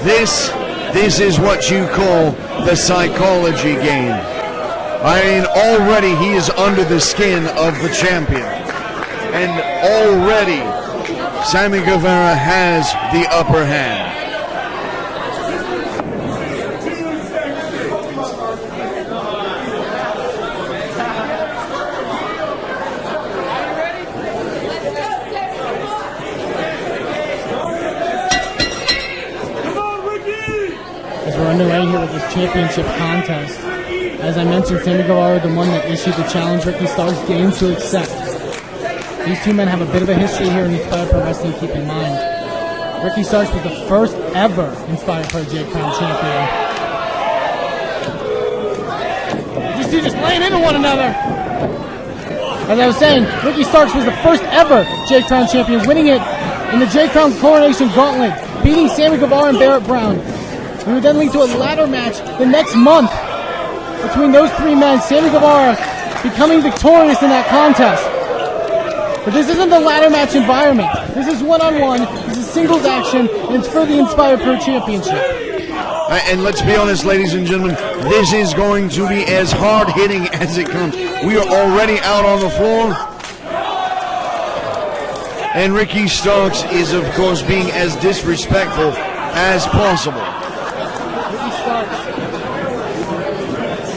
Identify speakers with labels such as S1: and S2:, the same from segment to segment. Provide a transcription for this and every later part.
S1: This is what you call the psychology game. I mean, already he is under the skin of the champion. And already Sammy Guevara has the upper hand.
S2: As we're underway here with this championship contest, as I mentioned, Sammy Guevara, the one that issued the challenge Ricky Starks game to accept. These two men have a bit of a history here in Inspire Pro Wrestling, keep in mind. Ricky Starks was the first ever Inspire Pro J Crown champion. These two just laying into one another. As I was saying, Ricky Starks was the first ever J Crown champion, winning it in the J Crown Coronation Gauntlet, beating Sammy Guevara and Barrett Brown. We would then lead to a ladder match the next month between those three men, Sammy Guevara becoming victorious in that contest. But this isn't the ladder match environment. This is one-on-one, this is singles action, and it's for the Inspire Pro Championship.
S1: And let's be honest, ladies and gentlemen, this is going to be as hard-hitting as it comes. We are already out on the floor. And Ricky Starks is, of course, being as disrespectful as possible.
S2: Ricky Starks,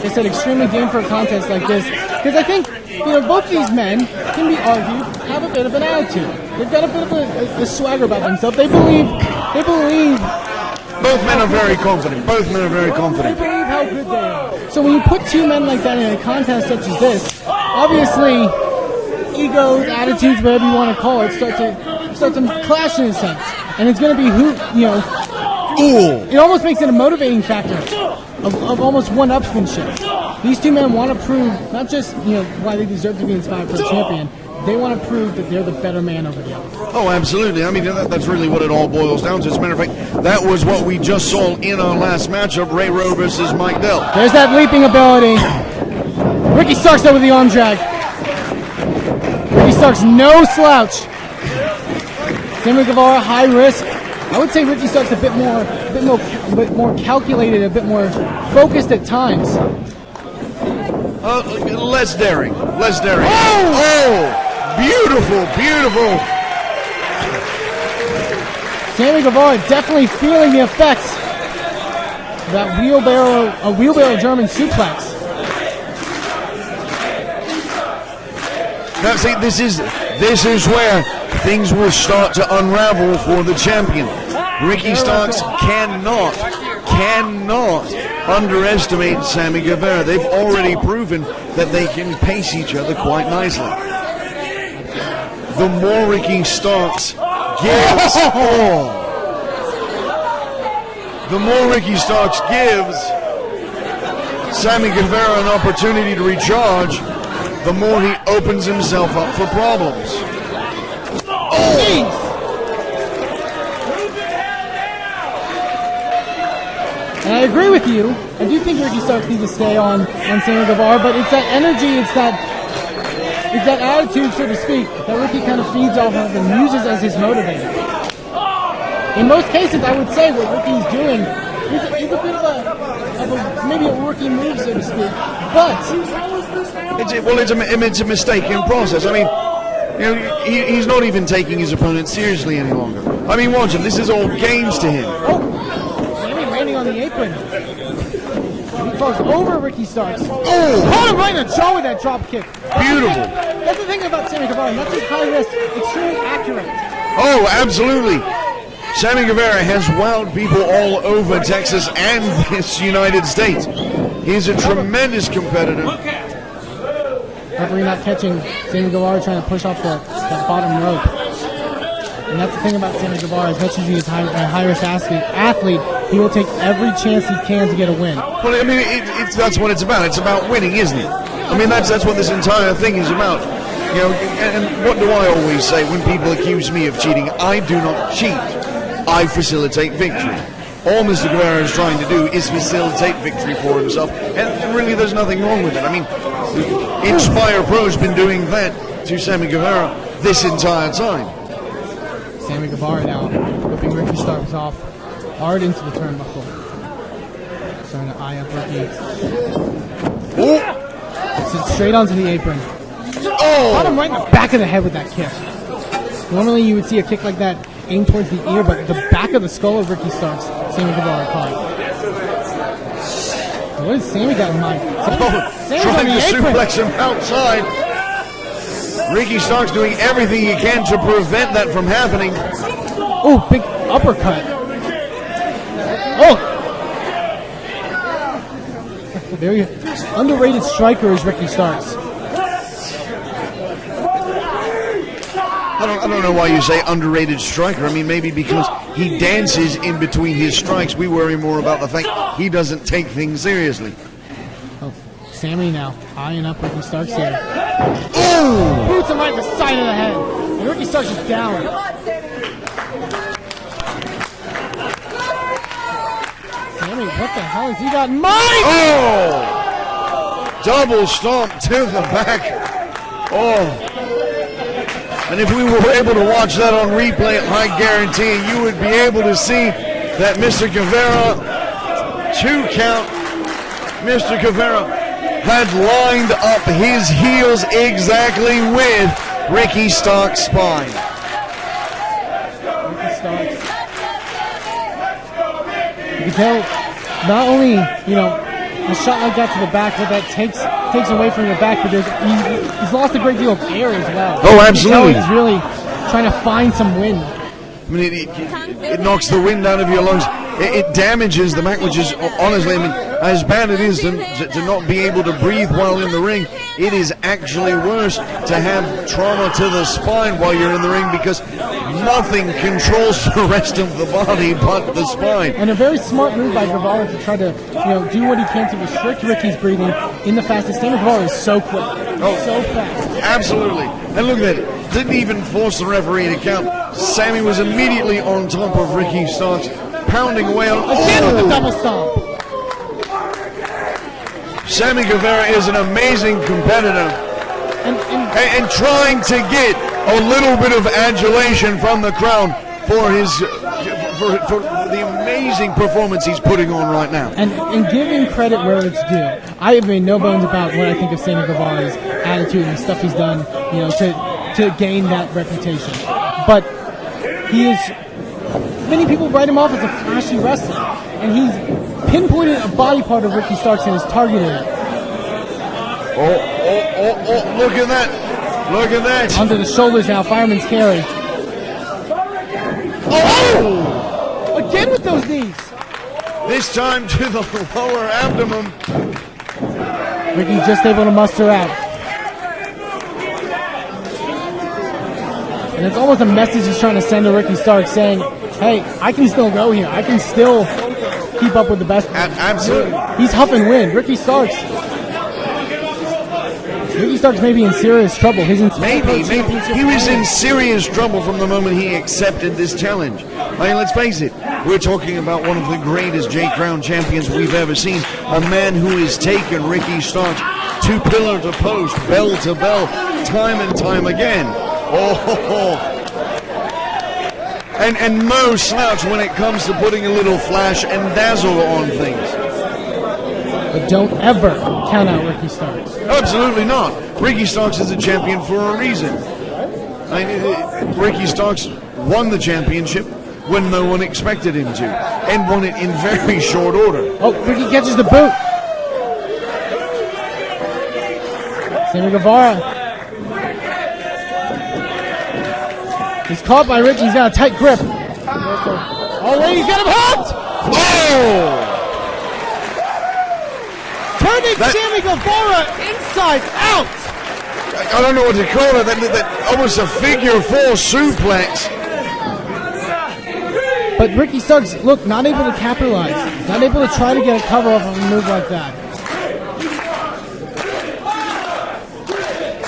S2: they said, extremely game for a contest like this, because I think, both these men can be argued have a bit of an attitude. They've got a bit of a swagger about themselves. They believe.
S1: Both men are very confident.
S2: They believe how good they are. So when you put two men like that in a contest such as this, obviously egos, attitudes, whatever you want to call it, start to clash in a sense. And it's going to be it almost makes it a motivating factor of almost one-upsmanship. These two men want to prove not just why they deserve to be Inspired Pro Champion. They want to prove that they're the better man over the other.
S1: Oh, absolutely. I mean, that's really what it all boils down to. As a matter of fact, that was what we just saw in our last matchup, Ray Rowe versus Mike Dell.
S2: There's that leaping ability. Ricky Starks there with the arm drag. Ricky Starks, no slouch. Sammy Guevara, high risk. I would say Ricky Starks a bit more calculated, a bit more focused at times.
S1: Less daring. Oh! Beautiful.
S2: Sammy Guevara definitely feeling the effects of that wheelbarrow German suplex.
S1: Now, see, this is where things will start to unravel for the champion. Ricky Starks cannot underestimate Sammy Guevara. They've already proven that they can pace each other quite nicely. The more Ricky Starks gives, Sammy Guevara an opportunity to recharge, the more he opens himself up for problems.
S2: And I agree with you. I do think Ricky Starks needs to stay on Sammy Guevara, but it's that energy, it's that attitude, so to speak, that Ricky kind of feeds off of and uses as his motivator. In most cases, I would say what Ricky's doing is a bit of maybe a rookie move, so to speak, but
S1: it's a mistaken process. I mean, he's not even taking his opponent seriously any longer. I mean, watch him. This is all games to him.
S2: Sammy landing on the apron. He falls over Ricky Starks.
S1: Oh!
S2: Caught him right in the jaw with that drop kick.
S1: Beautiful.
S2: That's the thing about Sammy Guevara. Not just high risk, extremely accurate.
S1: Oh, absolutely. Sammy Guevara has wowed people all over Texas and this United States. He's a tremendous competitor.
S2: Referee not catching Sammy Guevara trying to push off that bottom rope. And that's the thing about Sammy Guevara. As much as he is a high-risk athlete, he will take every chance he can to get a win.
S1: Well, I mean, that's what it's about. It's about winning, isn't it? I mean, that's what this entire thing is about. And what do I always say when people accuse me of cheating? I do not cheat. I facilitate victory. All Mr. Guevara is trying to do is facilitate victory for himself, and really there's nothing wrong with it. I mean, Inspire Pro has been doing that to Sammy Guevara this entire time.
S2: Sammy Guevara now whipping Ricky Starks off. hard into the turnbuckle. Starting to eye up Ricky. Sits straight onto the apron. Caught him right in the back of the head with that kick. Normally you would see a kick like that aimed towards the ear, but the back of the skull of Ricky Starks, Sammy Guevara caught. What has Sammy got in mind? Sammy's
S1: Trying
S2: on the
S1: to
S2: apron.
S1: suplex him outside. Ricky Starks doing everything he can to prevent that from happening.
S2: Oh, big uppercut. Oh! Very underrated striker is Ricky Starks.
S1: I don't know why you say underrated striker. I mean, maybe because he dances in between his strikes. We worry more about the fact he doesn't take things seriously.
S2: Oh, Sammy now eyeing up Ricky Starks here.
S1: Oh!
S2: Boots him right in the side of the head. And Ricky Starks is down. Sammy, what the hell has he got in mind?
S1: Oh! Double stomp to the back. Oh. And if we were able to watch that on replay, I guarantee you would be able to see that Mr. Guevara, 2 count, Mr. Guevara had lined up his heels exactly with Ricky Starks' spine.
S2: Ricky Starks. You can tell, not only, a shot like that to the back, but that takes away from your back, but he's lost a great deal of air as well.
S1: Oh, absolutely.
S2: He's really trying to find some wind.
S1: I mean, it knocks the wind out of your lungs. It damages the back, which is honestly, I mean, as bad it is to not be able to breathe while in the ring, it is actually worse to have trauma to the spine while you're in the ring because nothing controls the rest of the body but the spine.
S2: And a very smart move by Guevara to try to, do what he can to restrict Ricky's breathing in the fastest. Sammy Guevara is so quick, so fast.
S1: Absolutely. And look at it. Didn't even force the referee to count. Sammy was immediately on top of Ricky Starks, pounding away on...
S2: Again with the double stomp.
S1: Sammy Guevara is an amazing competitor. And trying to get a little bit of adulation from the crowd for his for the amazing performance he's putting on right now.
S2: And giving credit where it's due. I have made no bones about what I think of Sammy Guevara's attitude and stuff he's done, to gain that reputation. But he is... Many people write him off as a flashy wrestler, and he's pinpointed a body part of Ricky Starks and has targeted it.
S1: Oh, look at that. Look at that.
S2: Under the shoulders now, fireman's carry. Oh! Again with those knees.
S1: This time to the lower abdomen.
S2: Ricky just able to muster out. And it's almost a message he's trying to send to Ricky Starks saying, hey, I can still go here. I can still keep up with the best.
S1: Absolutely.
S2: He's huffing wind. Ricky Starks may be in serious trouble.
S1: Maybe. He was in serious trouble from the moment he accepted this challenge. I mean, let's face it. We're talking about one of the greatest J Crown champions we've ever seen. A man who has taken Ricky Starks to pillar to post, bell to bell, time and time again. And no slouch when it comes to putting a little flash and dazzle on things.
S2: But don't ever count out Ricky Starks.
S1: Absolutely not. Ricky Starks is a champion for a reason. Ricky Starks won the championship when no one expected him to, and won it in very short order.
S2: Oh, Ricky catches the boot. Sammy Guevara. He's caught by Ricky. He's got a tight grip. Oh, wait, he's got him hooked!
S1: Oh!
S2: Turning Sammy Guevara inside out!
S1: I don't know what to call it. That almost a figure 4 suplex.
S2: But Ricky Starks, look, not able to capitalize. Not able to try to get a cover off of a move like that.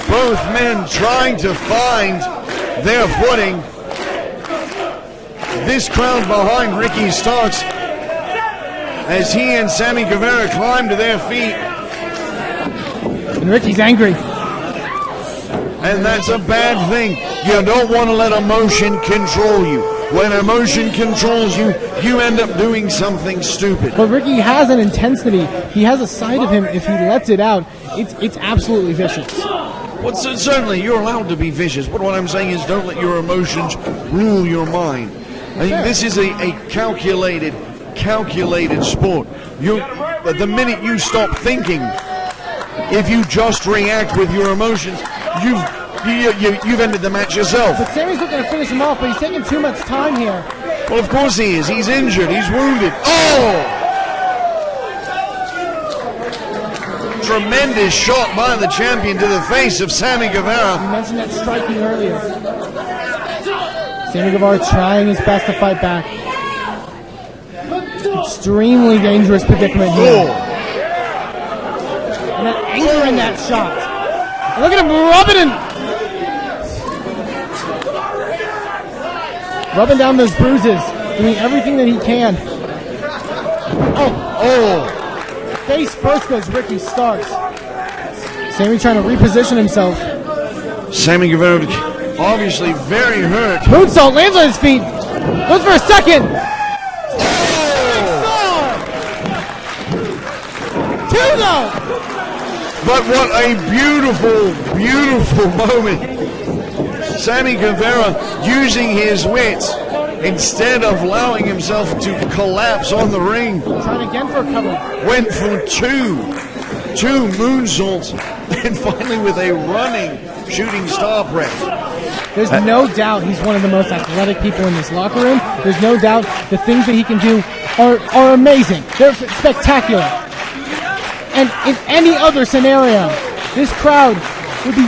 S1: Both men trying to find their footing. This crowd behind Ricky Starks as he and Sammy Guevara climb to their feet.
S2: And Ricky's angry.
S1: And that's a bad thing. You don't want to let emotion control you. when emotion controls you, you end up doing something stupid.
S2: But Ricky has an intensity. He has a side of him. If he lets it out, it's absolutely vicious.
S1: Well, certainly, you're allowed to be vicious, but what I'm saying is don't let your emotions rule your mind. I think this is a calculated sport. The minute you stop thinking, if you just react with your emotions, you've ended the match yourself.
S2: But Sammy's looking to finish him off, but he's taking too much time here.
S1: Well, of course he is. He's injured. He's wounded. Oh! Tremendous shot by the champion to the face of Sammy Guevara.
S2: You mentioned that striking earlier. Sammy Guevara trying his best to fight back. Extremely dangerous predicament here.
S1: Oh.
S2: And that anger in that shot. And look at him rubbing down those bruises, doing everything that he can. Oh. Face first goes Ricky Starks. Sammy trying to reposition himself.
S1: Sammy Guevara obviously very hurt.
S2: Moonsault lands on his feet. Goes for a second. Two though.
S1: But what a beautiful, beautiful moment. Sammy Guevara using his wits instead of allowing himself to collapse on the ring.
S2: Trying again for a cover.
S1: Went for two moonsaults, and finally with a running shooting star press.
S2: There's no doubt he's one of the most athletic people in this locker room. There's no doubt the things that he can do are amazing. They're spectacular. And in any other scenario, this crowd would be,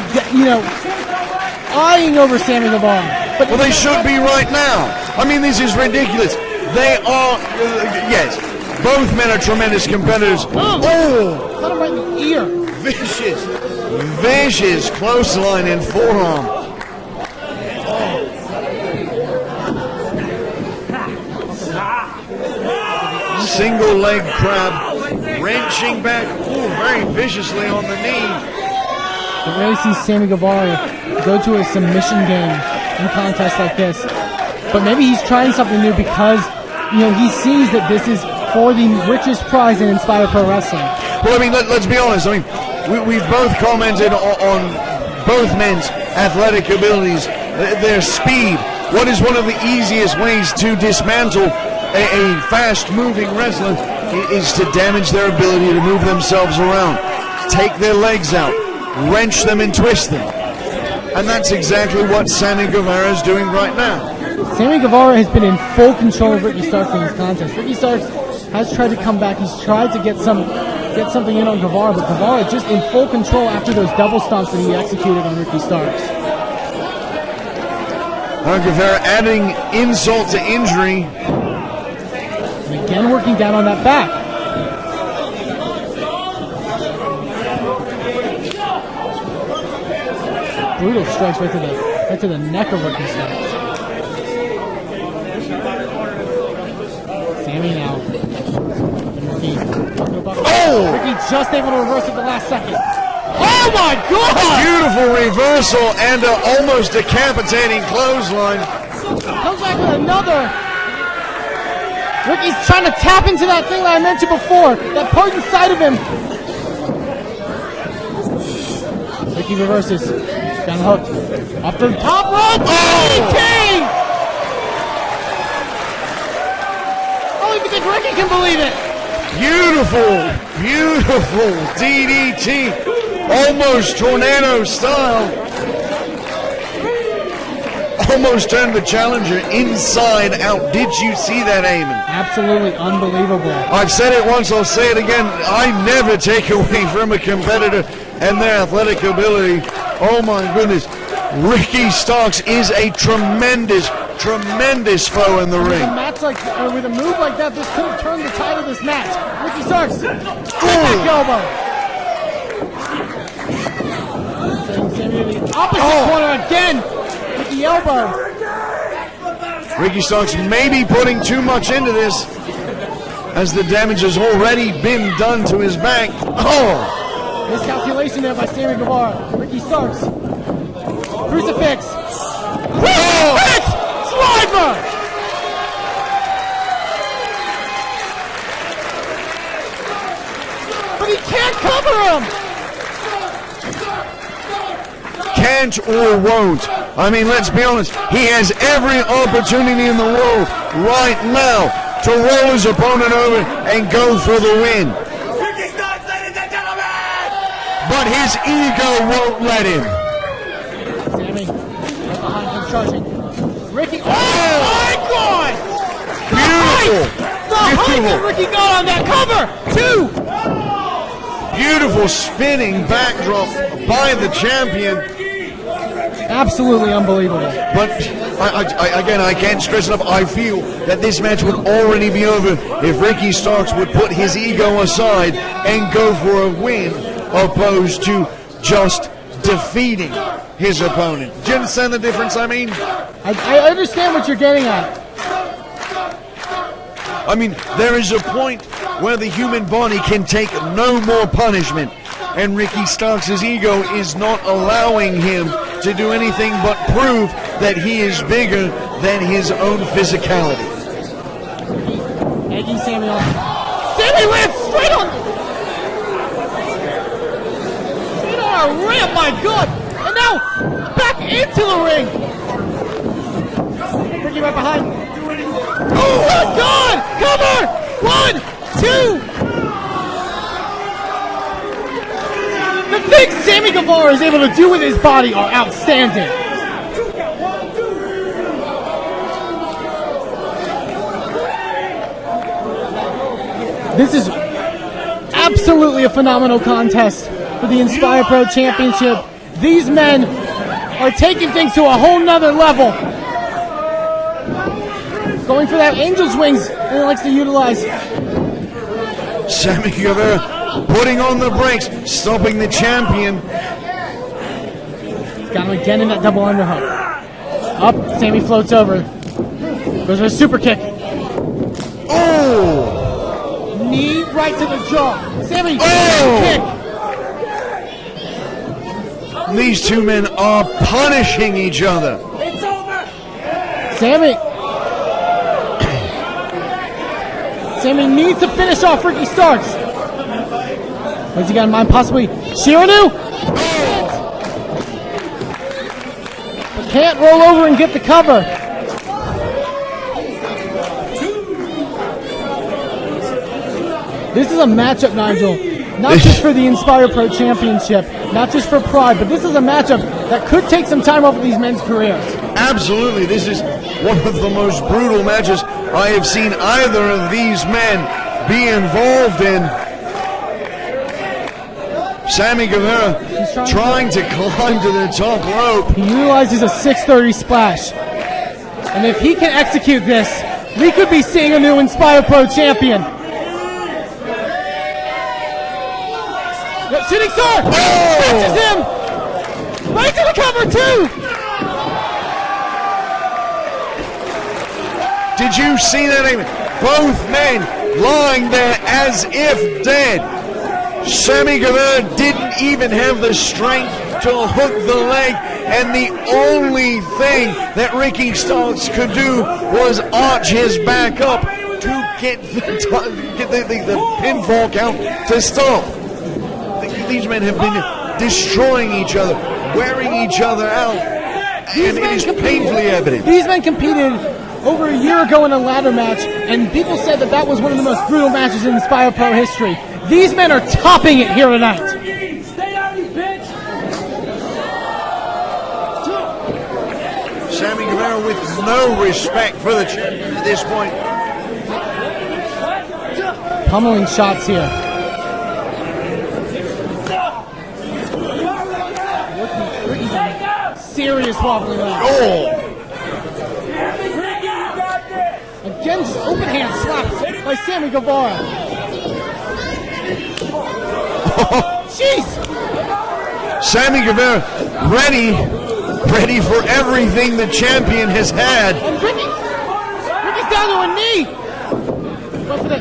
S2: eyeing over Sammy Guevara. But
S1: well, they should be right now. I mean, this is ridiculous. They are, yes, both men are tremendous competitors.
S2: Cut him right in the ear.
S1: Vicious clothesline and forearm. Single leg crab, wrenching back, very viciously on the knee.
S2: I really see Sammy Guevara go to a submission game in contests like this. But maybe he's trying something new because, he sees that this is for the richest prize in Inspire Pro Wrestling.
S1: Well, I mean, let's be honest. I mean, we've both commented on both men's athletic abilities, their speed. What is one of the easiest ways to dismantle a fast-moving wrestler is to damage their ability to move themselves around, take their legs out, wrench them and twist them. And that's exactly what Sammy Guevara is doing right now.
S2: Sammy Guevara has been in full control of Ricky Starks in this contest. Ricky Starks has tried to come back. He's tried to get something in on Guevara, but Guevara just in full control after those double stomps that he executed on Ricky Starks.
S1: Guevara adding insult to injury.
S2: And again working down on that back. Brutal strikes right to the neck of Ricky Starks. Sammy now. Ricky. Ricky just able to reverse at the last second. Oh my God!
S1: Beautiful reversal and almost decapitating clothesline.
S2: Comes back with another. Ricky's trying to tap into that thing that I mentioned before, that part inside of him. Ricky reverses. Got hooked. Off the top rope. DDT! I don't even think Ricky can believe it.
S1: Beautiful DDT. Almost tornado style. Almost turned the challenger inside out. Did you see that, Eamon?
S2: Absolutely unbelievable.
S1: I've said it once, I'll say it again. I never take away from a competitor and their athletic ability. Oh my goodness. Ricky Starks is a tremendous foe in the ring.
S2: With a move like that, this could have turned the tide of this match. Ricky Starks. Back elbow. Sammy to the opposite corner again. With the elbow.
S1: Ricky Starks may be putting too much into this as the damage has already been done to his back.
S2: Miscalculation there by Sammy Guevara. Ricky Starks. Crucifix. Crucifix! Driver! cover him.
S1: Can't or won't. I mean, let's be honest. He has every opportunity in the world right now to roll his opponent over and go for the win. But his ego won't let him.
S2: Sammy, right behind him, charging. Ricky, oh my God!
S1: Beautiful.
S2: The height that Ricky got on that cover, 2.
S1: Beautiful spinning backdrop by the champion.
S2: Absolutely unbelievable.
S1: But I can't stress enough, I feel that this match would already be over if Ricky Starks would put his ego aside and go for a win, opposed to just defeating his opponent. Do you understand the difference I mean?
S2: I understand what you're getting at.
S1: I mean, there is a point where the human body can take no more punishment, and Ricky Starks' ego is not allowing him to do anything but prove that he is bigger than his own physicality.
S2: Egging Sammy on. Sammy lands straight on our ramp, my God! And now, back into the ring! Ricky right behind. Oh my God! Cover! 1, 2! The things Sammy Guevara is able to do with his body are outstanding. This is absolutely a phenomenal contest for the Inspire Pro Championship. These men are taking things to a whole nother level. Going for that angel's wings that he likes to utilize.
S1: Sammy Guevara putting on the brakes, stopping the champion.
S2: Got him again in that double underhook. Up, Sammy floats over. Goes for a super kick.
S1: Oh!
S2: Knee right to the jaw. Sammy, kick.
S1: These two men are punishing each other.
S3: It's over.
S2: Sammy needs to finish off Ricky Starks. What's he got in mind? Possibly Shiranu? But can't roll over and get the cover. This is a matchup, Nigel. Not just for the Inspire Pro Championship, not just for Pride, but this is a matchup that could take some time off of these men's careers.
S1: Absolutely, this is one of the most brutal matches I have seen either of these men be involved in. Sammy Guevara trying to climb to the top rope.
S2: He utilizes a 630 splash. And if he can execute this, we could be seeing a new Inspire Pro champion. Shooting star! Catches him! Right to the cover, too!
S1: Did you see that? Both men lying there as if dead. Sammy Guevara didn't even have the strength to hook the leg, and the only thing that Ricky Starks could do was arch his back up to get the pinfall count to stop. These men have been destroying each other, wearing each other out, and it is painfully evident.
S2: These men competed over a year ago in a ladder match, and people said that that was one of the most brutal matches in Inspire Pro history. These men are topping it here tonight.
S3: Stay out, you bitch.
S1: Sammy Guevara with no respect for the champion at this point.
S2: Pummeling shots here. Serious wobbly leg.
S1: Oh!
S2: Again, just open hand slaps by Sammy Guevara. Jeez!
S1: Sammy Guevara ready for everything the champion has had.
S2: And Ricky's down to a knee. Go for the